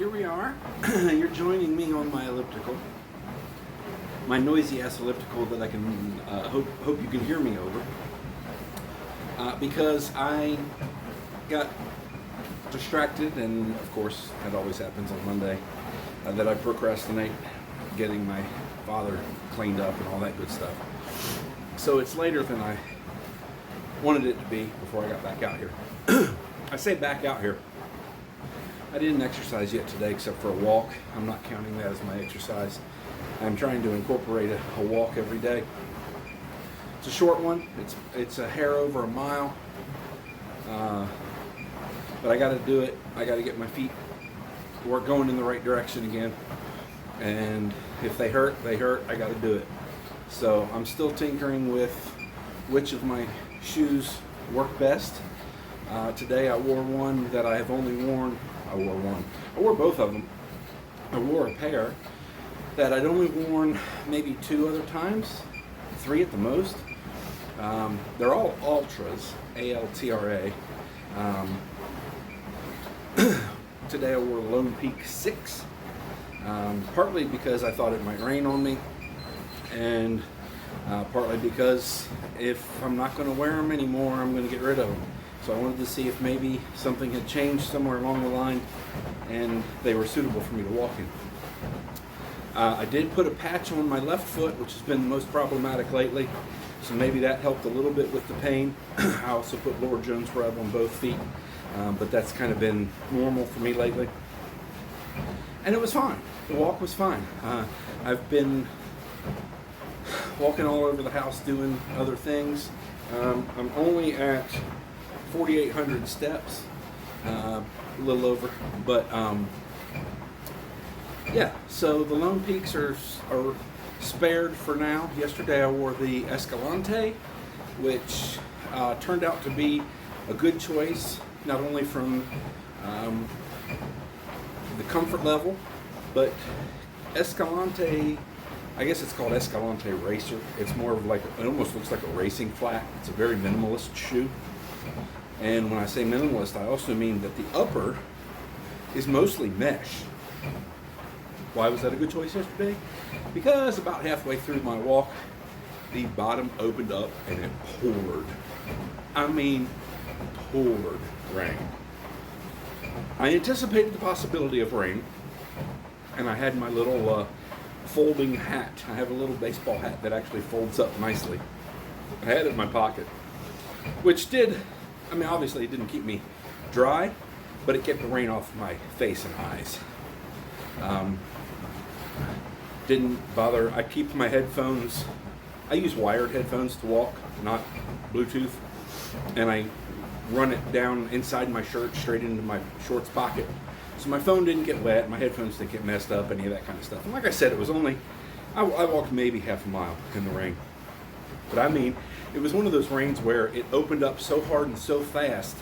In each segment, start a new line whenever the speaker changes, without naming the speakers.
here we are. You're joining me on my elliptical, my noisy ass elliptical that I can hope you can hear me over, because I got distracted, and of course that always happens on Monday, that I procrastinate getting my father cleaned up and all that good stuff. So it's later than I wanted it to be before I got back out here. I say back out here. I didn't exercise yet today except for a walk. I'm not counting that as my exercise. I'm trying to incorporate a walk every day. It's a short one. It's a hair over a mile. But I got to do it. I got to get my feet going in the right direction again. And if they hurt, they hurt. I got to do it. So I'm still tinkering with which of my shoes work best. Today I wore one that I have only worn. I wore both of them. I wore a pair that I'd only worn maybe 2 other times, 3 at the most. They're all Altras, A-L-T-R-A. Today I wore Lone Peak 6, partly because I thought it might rain on me, and partly because if I'm not going to wear them anymore, I'm going to get rid of them. So I wanted to see if maybe something had changed somewhere along the line and they were suitable for me to walk in. I did put a patch on my left foot, which has been the most problematic lately, so maybe that helped a little bit with the pain. I also put Lord Jones rub on both feet, but that's kind of been normal for me lately. And it was fine. The walk was fine. I've been walking all over the house doing other things. I'm only at 4,800 steps, a little over, but yeah, so the Lone Peaks are spared for now. Yesterday I wore the Escalante, which turned out to be a good choice, not only from the comfort level, but Escalante, I guess it's called Escalante Racer. It's more of like, it almost looks like a racing flat. It's a very minimalist shoe. And when I say minimalist, I also mean that the upper is mostly mesh. Why was that a good choice yesterday? Because about halfway through my walk, the bottom opened up and it poured. I mean, poured rain. I anticipated the possibility of rain, and I had my little folding hat. I have a little baseball hat that actually folds up nicely. I had it in my pocket, which did, I mean, obviously it didn't keep me dry, but it kept the rain off my face and eyes. Didn't bother. I keep my headphones, I use wired headphones to walk, not Bluetooth, and I run it down inside my shirt straight into my shorts pocket. So my phone didn't get wet, my headphones didn't get messed up, any of that kind of stuff. And like I said, it was only, I walked maybe half a mile in the rain. But I mean, it was one of those rains where it opened up so hard and so fast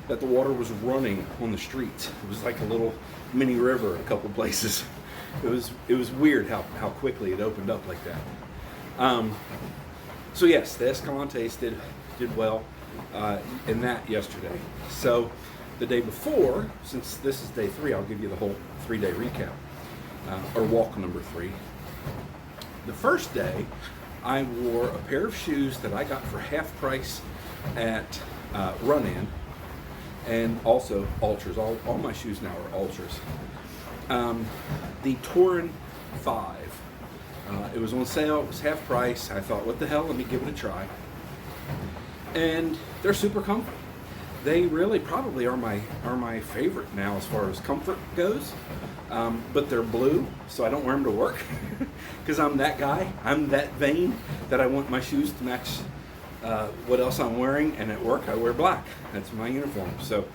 that the water was running on the streets. It was like a little mini river in a couple places. It was weird how quickly it opened up like that. So yes, the Escalantes did well in that yesterday. So the day before, since this is day 3, I'll give you the whole 3-day recap, or walk number 3. The first day, I wore a pair of shoes that I got for half price at Run-In, and also Altras. All my shoes now are Altras. The Torin 5. It was on sale. It was half price. I thought, what the hell? Let me give it a try. And they're super comfy. They really probably are my favorite now as far as comfort goes. But they're blue, so I don't wear them to work because I'm that guy. I'm that vain that I want my shoes to match what else I'm wearing, and at work I wear black. That's my uniform. So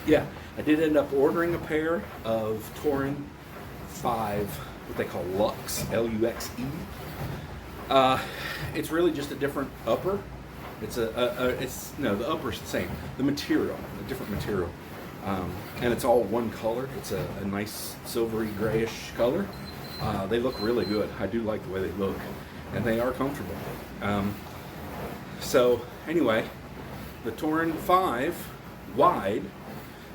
yeah, I did end up ordering a pair of Torin 5, what they call Luxe, L-U-X-E. It's really just a different upper. The upper's the same. The material, a different material. And it's all one color. It's a nice silvery grayish color. They look really good. I do like the way they look, and they are comfortable. So anyway, the Torin 5 wide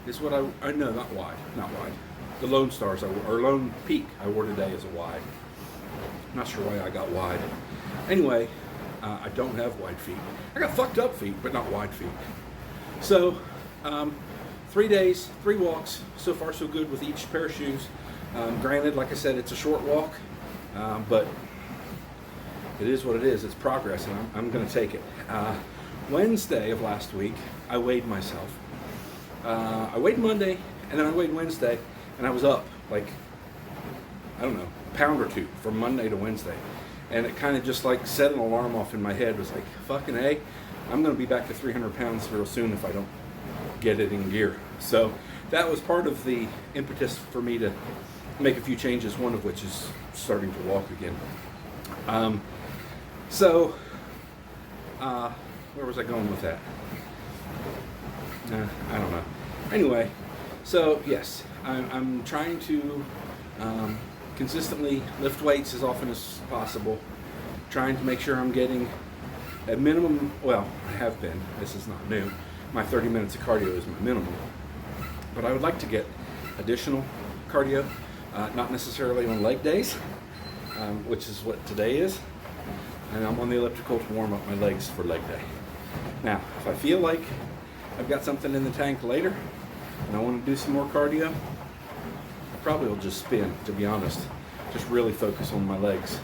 is what I no, not wide. The Lone Stars or Lone Peak I wore today is a wide. Not sure why I got wide. Anyway, I don't have wide feet. I got fucked up feet, but not wide feet. So, 3 days, 3 walks. So far, so good with each pair of shoes. Granted, like I said, it's a short walk, but it is what it is. It's progress, and I'm going to take it. Wednesday of last week, I weighed myself. I weighed Monday, and then I weighed Wednesday, and I was up like, I don't know, a pound or 2 from Monday to Wednesday. And it kind of just like set an alarm off in my head. It was like, fucking A, I'm going to be back to 300 pounds real soon if I don't get it in gear. So that was part of the impetus for me to make a few changes, one of which is starting to walk again. Where was I going with that? I don't know. Anyway, so yes, I'm trying to consistently lift weights as often as possible, trying to make sure I'm getting a minimum, well, I have been, this is not new, my 30 minutes of cardio is my minimum, but I would like to get additional cardio, not necessarily on leg days, which is what today is, and I'm on the elliptical to warm up my legs for leg day. Now, if I feel like I've got something in the tank later, and I want to do some more cardio, I probably will just spin, to be honest. Just really focus on my legs.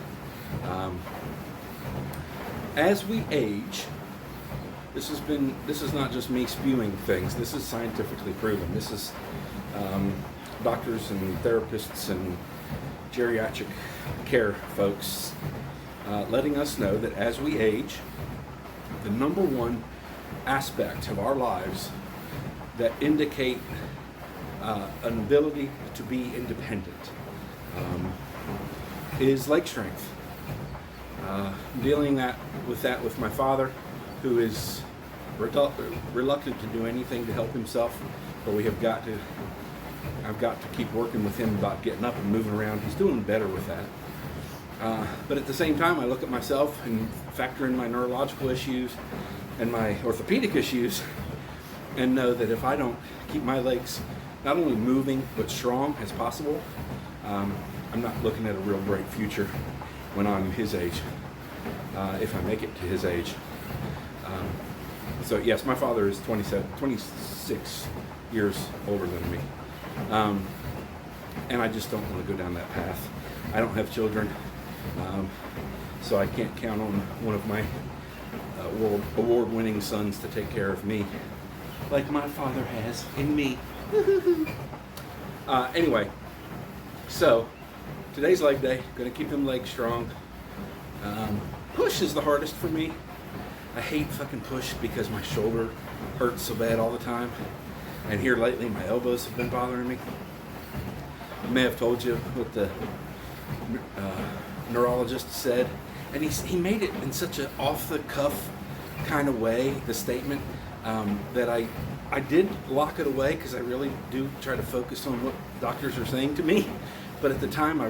As we age, this is not just me spewing things. This is scientifically proven. This is doctors and therapists and geriatric care folks letting us know that as we age, the number one aspect of our lives that indicate an ability to be independent is leg strength. Dealing with my father, who is reluctant to do anything to help himself, but I've got to keep working with him about getting up and moving around. He's doing better with that. But at the same time, I look at myself and factor in my neurological issues and my orthopedic issues and know that if I don't keep my legs not only moving but strong as possible, I'm not looking at a real bright future when I'm his age, if I make it to his age. So yes, my father is 26 years older than me. And I just don't want to go down that path. I don't have children, so I can't count on one of my award-winning sons to take care of me like my father has in me. Anyway, so today's leg day. Gonna keep them legs strong. Push is the hardest for me. I hate fucking push because my shoulder hurts so bad all the time. And here lately, my elbows have been bothering me. I may have told you what the neurologist said, and he made it in such an off-the-cuff kind of way, the statement, that I did lock it away because I really do try to focus on what doctors are saying to me. But at the time, I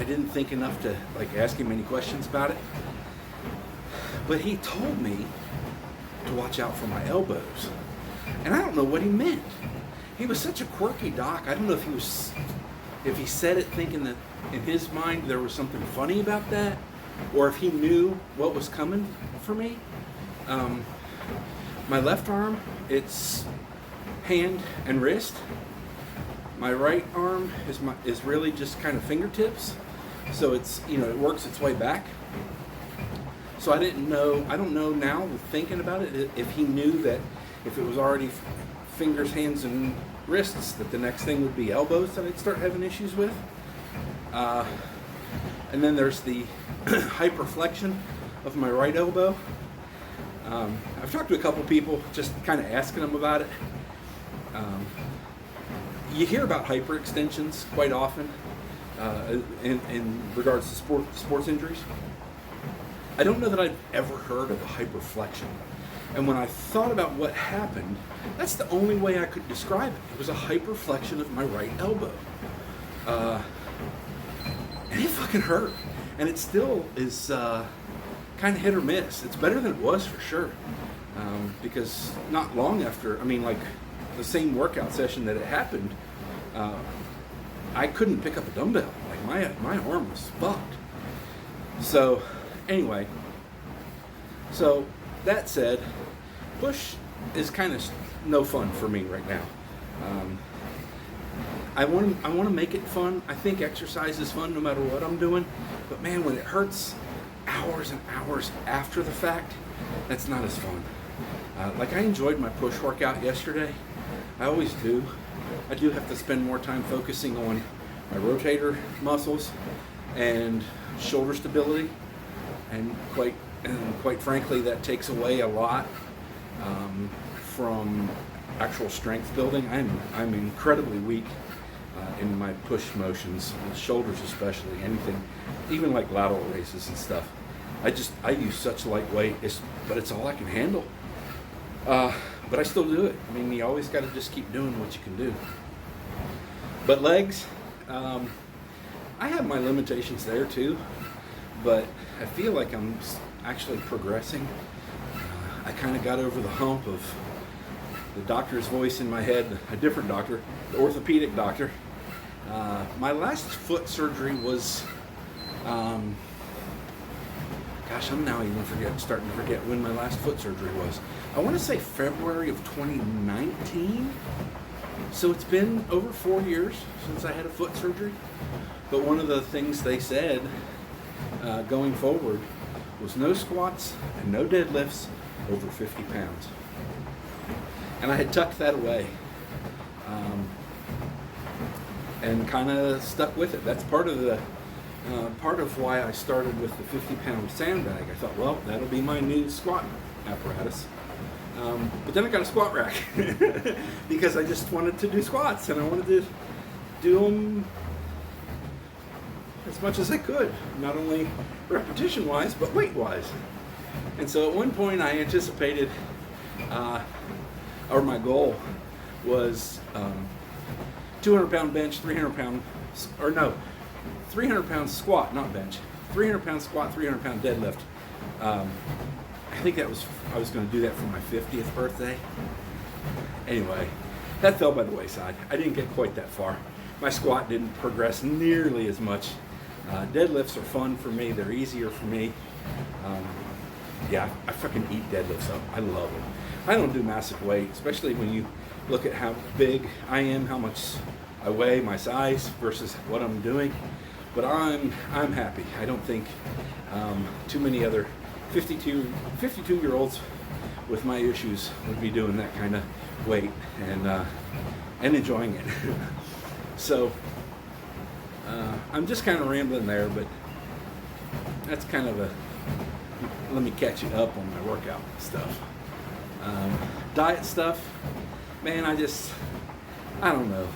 didn't think enough to like ask him any questions about it. But he told me to watch out for my elbows. And I don't know what he meant. He was such a quirky doc. I don't know if he said it thinking that in his mind there was something funny about that, or if he knew what was coming for me. My left arm, it's hand and wrist. My right arm is really just kind of fingertips. So it's, it works its way back. So I don't know now, thinking about it, if he knew that if it was already fingers, hands, and wrists, that the next thing would be elbows that I'd start having issues with. And then there's the hyperflexion of my right elbow. I've talked to a couple people, just kind of asking them about it. You hear about hyperextensions quite often in regards to sports injuries. I don't know that I've ever heard of a hyperflexion. And when I thought about what happened, that's the only way I could describe it. It was a hyperflexion of my right elbow. And it fucking hurt. And it still is kind of hit or miss. It's better than it was for sure. Because not long after, the same workout session that it happened, I couldn't pick up a dumbbell. Like my arm was fucked. So anyway, so that said, push is kind of no fun for me right now. I want to make it fun. I think exercise is fun no matter what I'm doing. But man, when it hurts hours and hours after the fact, that's not as fun. Like I enjoyed my push workout yesterday. I always do. I do have to spend more time focusing on my rotator muscles and shoulder stability, and quite frankly, that takes away a lot from actual strength building. I'm incredibly weak in my push motions, shoulders especially, anything, even like lateral raises and stuff. I use such light weight, but it's all I can handle. But I still do it. I mean, you always got to just keep doing what you can do. But legs, I have my limitations there too, but I feel like I'm actually progressing. I kind of got over the hump of the doctor's voice in my head, a different doctor, the orthopedic doctor. My last foot surgery was, I'm now even starting to forget when my last foot surgery was. I want to say February of 2019. So it's been over 4 years since I had a foot surgery. But one of the things they said going forward was no squats and no deadlifts over 50 pounds. And I had tucked that away and kind of stuck with it. That's part of why I started with the 50-pound sandbag. I thought, well, that'll be my new squat apparatus. But then I got a squat rack because I just wanted to do squats, and I wanted to do them as much as I could, not only repetition-wise, but weight-wise. And so at one point I anticipated, or my goal was 200-pound bench, 300-pound squat, not bench, 300-pound squat, 300-pound deadlift. I think I was going to do that for my 50th birthday. Anyway, that fell by the wayside. I didn't get quite that far. My squat didn't progress nearly as much. Deadlifts are fun for me. They're easier for me. I fucking eat deadlifts up. I love them. I don't do massive weight, especially when you look at how big I am, how much I weigh, my size versus what I'm doing. But I'm happy. I don't think too many other 52-year-olds with my issues would be doing that kind of weight and enjoying it. So I'm just kind of rambling there, but that's kind of let me catch you up on my workout stuff. Diet stuff, man, I don't know.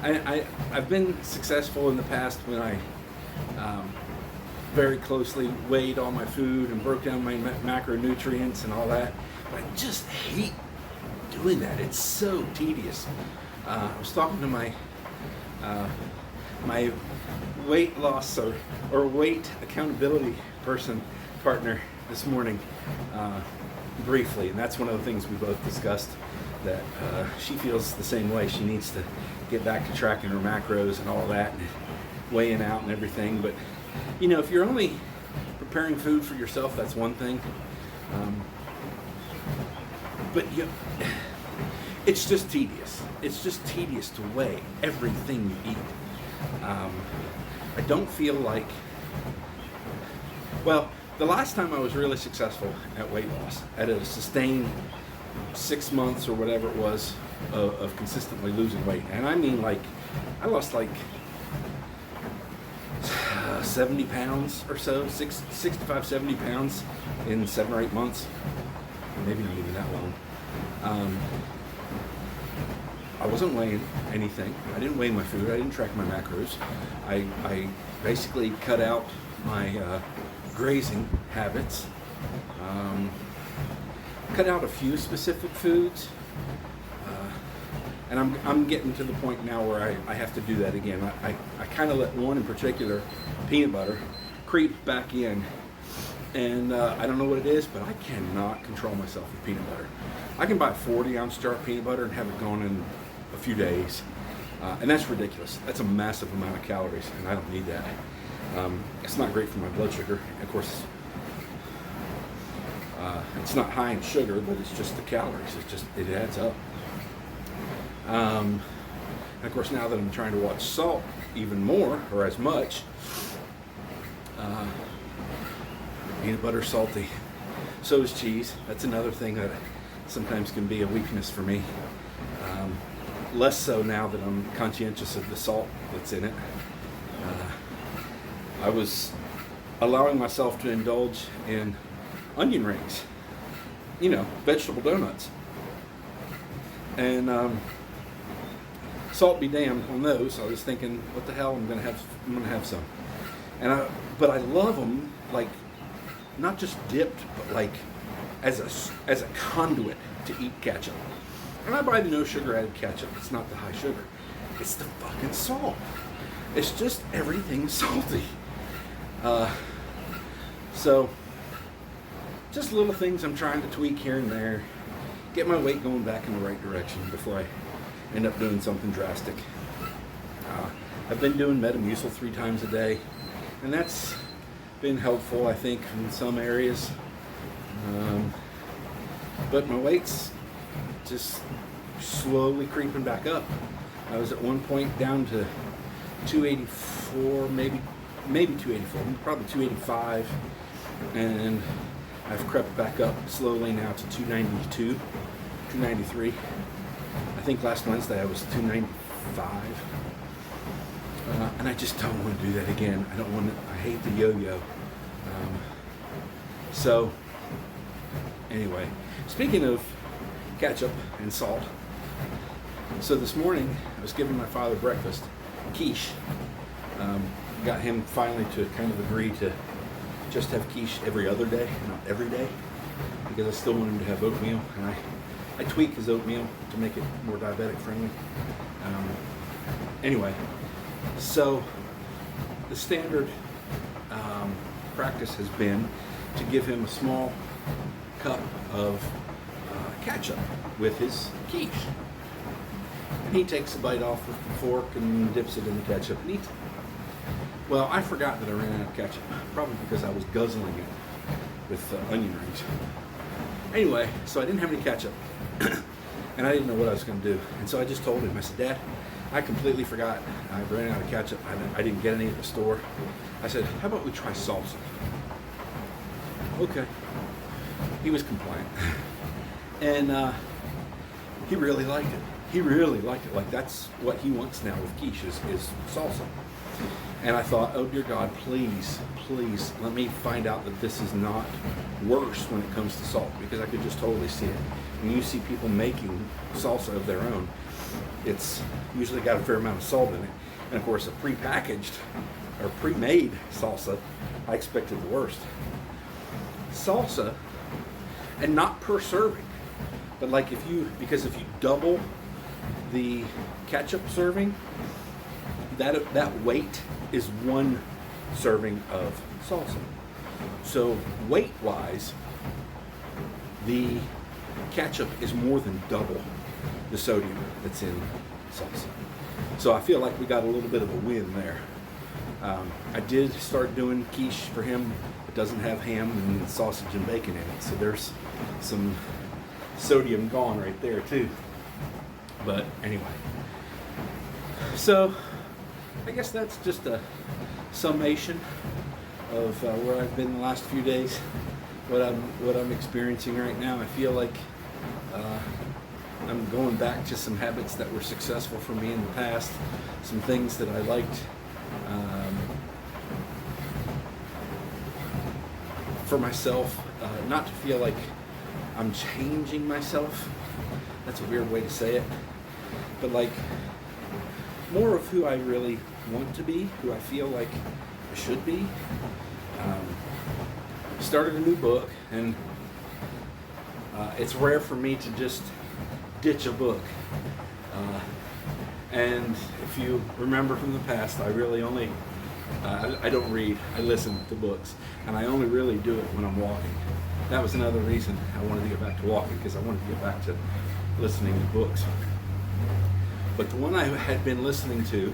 I've been successful in the past when I very closely weighed all my food and broke down my macronutrients and all that. But I just hate doing that. It's so tedious. I was talking to my weight loss or weight accountability partner this morning briefly, and that's one of the things we both discussed, that she feels the same way. She needs to get back to tracking her macros and all that, and weighing out and everything. But you know, if you're only preparing food for yourself, that's one thing. But it's just tedious. It's just tedious to weigh everything you eat. I don't feel like, well, the last time I was really successful at weight loss, at a sustained 6 months or whatever it was of consistently losing weight, and I mean, like, I lost like 70 pounds or so, 65, 70 pounds in 7 or 8 months, maybe not even that long. I wasn't weighing anything. I didn't weigh my food. I didn't track my macros. I basically cut out my grazing habits, cut out a few specific foods, and I'm getting to the point now where I have to do that again. I kind of let one in particular, peanut butter, creep back in, And I don't know what it is, but I cannot control myself with peanut butter. I can buy a 40-ounce jar of peanut butter and have it gone in a few days. And that's ridiculous. That's a massive amount of calories, and I don't need that. It's not great for my blood sugar. Of course, it's not high in sugar, but it's just the calories. It adds up. And of course, now that I'm trying to watch salt even more, or as much, peanut butter's salty. So is cheese. That's another thing that sometimes can be a weakness for me. Less so now that I'm conscientious of the salt that's in it. I was allowing myself to indulge in onion rings, vegetable donuts. And salt be damned on those. I was thinking, what the hell? I'm gonna have some. But I love them, like, not just dipped, but like as a conduit to eat ketchup. And I buy the no sugar added ketchup. It's not the high sugar. It's the fucking salt. It's just everything salty. So just little things I'm trying to tweak here and there, get my weight going back in the right direction before I end up doing something drastic. I've been doing Metamucil 3 times a day, and that's been helpful, I think, in some areas. But my weight's just slowly creeping back up. I was at one point down to 284, maybe 284, probably 285, and I've crept back up slowly now to 292, 293. I think last Wednesday I was 295. And I just don't want to do that again. I hate the yo-yo. So, anyway, speaking of ketchup and salt, so this morning I was giving my father breakfast, quiche. Got him finally to kind of agree to just have quiche every other day, not every day, because I still want him to have oatmeal, and I tweak his oatmeal to make it more diabetic friendly. Anyway, so the standard practice has been to give him a small cup of ketchup with his quiche. And he takes a bite off with the fork and dips it in the ketchup and eats it. Well, I forgot that I ran out of ketchup, probably because I was guzzling it with onion rings. Anyway, so I didn't have any ketchup, and I didn't know what I was going to do. And so I just told him, I said, Dad, I completely forgot. I ran out of ketchup. I didn't get any at the store. I said, how about we try salsa? Okay. He was compliant. And he really liked it. He really liked it. Like, that's what he wants now with quiche is salsa. And I thought, oh dear God, please, please let me find out that this is not worse when it comes to salt, because I could just totally see it. When you see people making salsa of their own, it's usually got a fair amount of salt in it. And of course, a prepackaged or pre-made salsa, I expected the worst. Salsa, and not per serving, but like because if you double the ketchup serving, that weight is 1 serving of salsa. So weight-wise, the ketchup is more than double the sodium that's in salsa. So I feel like we got a little bit of a win there. I did start doing quiche for him. It doesn't have ham and sausage and bacon in it, so there's some sodium gone right there too. But anyway, so I guess that's just a summation of where I've been the last few days, what I'm experiencing right now. I feel like I'm going back to some habits that were successful for me in the past, some things that I liked for myself, not to feel like I'm changing myself. That's a weird way to say it, but like more of who I really want to be, who I feel like I should be. Started a new book, and it's rare for me to just ditch a book. And if you remember from the past, I really only I don't read. I listen to books, and I only really do it when I'm walking. That was another reason I wanted to get back to walking, because I wanted to get back to listening to books. But the one I had been listening to,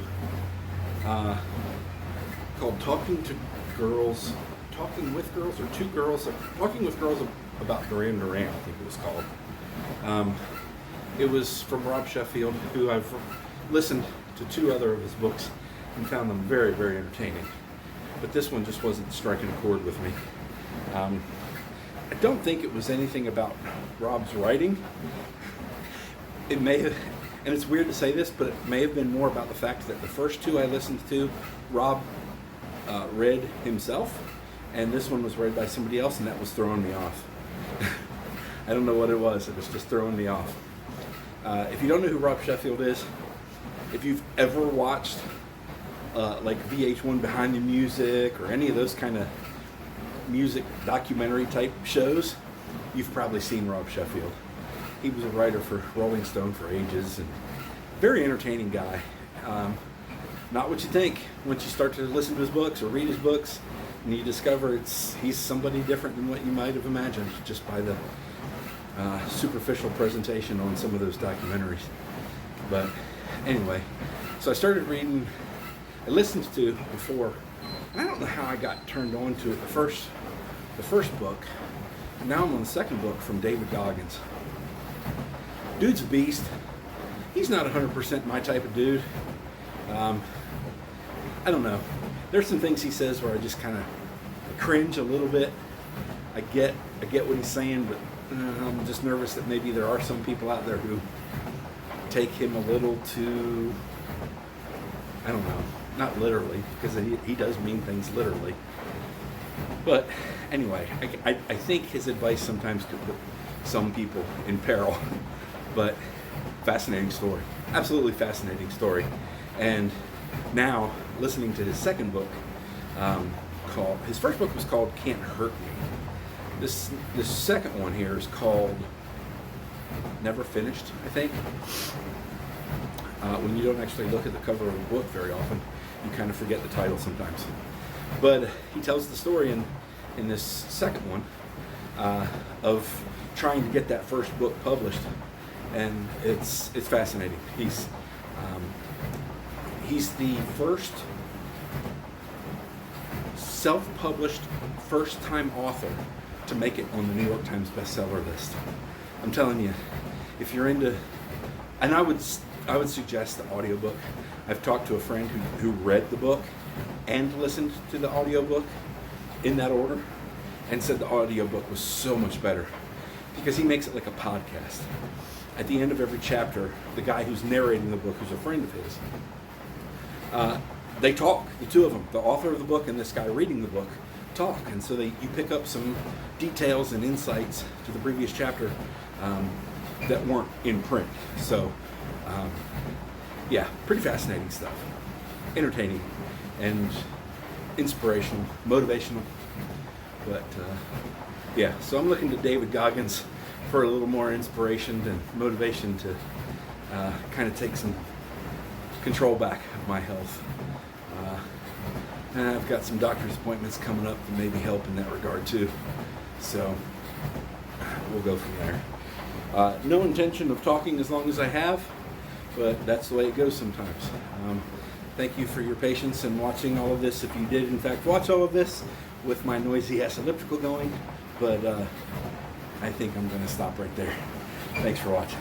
called Talking with Girls, Talking with Girls About Duran Duran, I think it was called. It was from Rob Sheffield, who I've listened to 2 other of his books and found them very, very entertaining. But this one just wasn't striking a chord with me. I don't think it was anything about Rob's writing. It may have, and it's weird to say this, but it may have been more about the fact that the first 2 I listened to, Rob read himself, and this one was read by somebody else, and that was throwing me off. I don't know what it was just throwing me off. If you don't know who Rob Sheffield is, if you've ever watched like VH1 Behind the Music or any of those kind of music documentary type shows, you've probably seen Rob Sheffield. He was a writer for Rolling Stone for ages, and very entertaining guy. Not what you think once you start to listen to his books or read his books, and you discover he's somebody different than what you might have imagined just by the superficial presentation on some of those documentaries. But anyway, so I started reading. I listened to before, and I don't know how I got turned on to it. The first book. Now I'm on the second book from David Goggins. Dude's a beast. He's not 100% my type of dude. I don't know. There's some things he says where I just kind of cringe a little bit. I get what he's saying, but I'm just nervous that maybe there are some people out there who take him a little too, I don't know, not literally, because he does mean things literally. But anyway, I think his advice sometimes could put some people in peril. But fascinating story. Absolutely fascinating story. And now, listening to his second book, his first book was called Can't Hurt Me. This second one here is called Never Finished, I think. When you don't actually look at the cover of a book very often, you kind of forget the title sometimes. But he tells the story in this second one of trying to get that first book published, and it's fascinating. He's the first self-published first-time author to make it on the New York Times bestseller list. I'm telling you, if you're into, and I would suggest the audiobook. I've talked to a friend who read the book and listened to the audiobook in that order, and said the audiobook was so much better because he makes it like a podcast. At the end of every chapter, the guy who's narrating the book, who's a friend of his, they talk, the two of them, the author of the book and this guy reading the book, talk. And so you pick up some details and insights to the previous chapter that weren't in print. So, yeah, pretty fascinating stuff. Entertaining and inspirational, motivational. But, yeah, so I'm looking to David Goggins for a little more inspiration and motivation to kind of take some control back of my health. And I've got some doctor's appointments coming up that maybe help in that regard too. So we'll go from there. No intention of talking as long as I have, but that's the way it goes sometimes. Thank you for your patience in watching all of this, if you did in fact watch all of this with my noisy ass elliptical going, but I think I'm going to stop right there. Thanks for watching.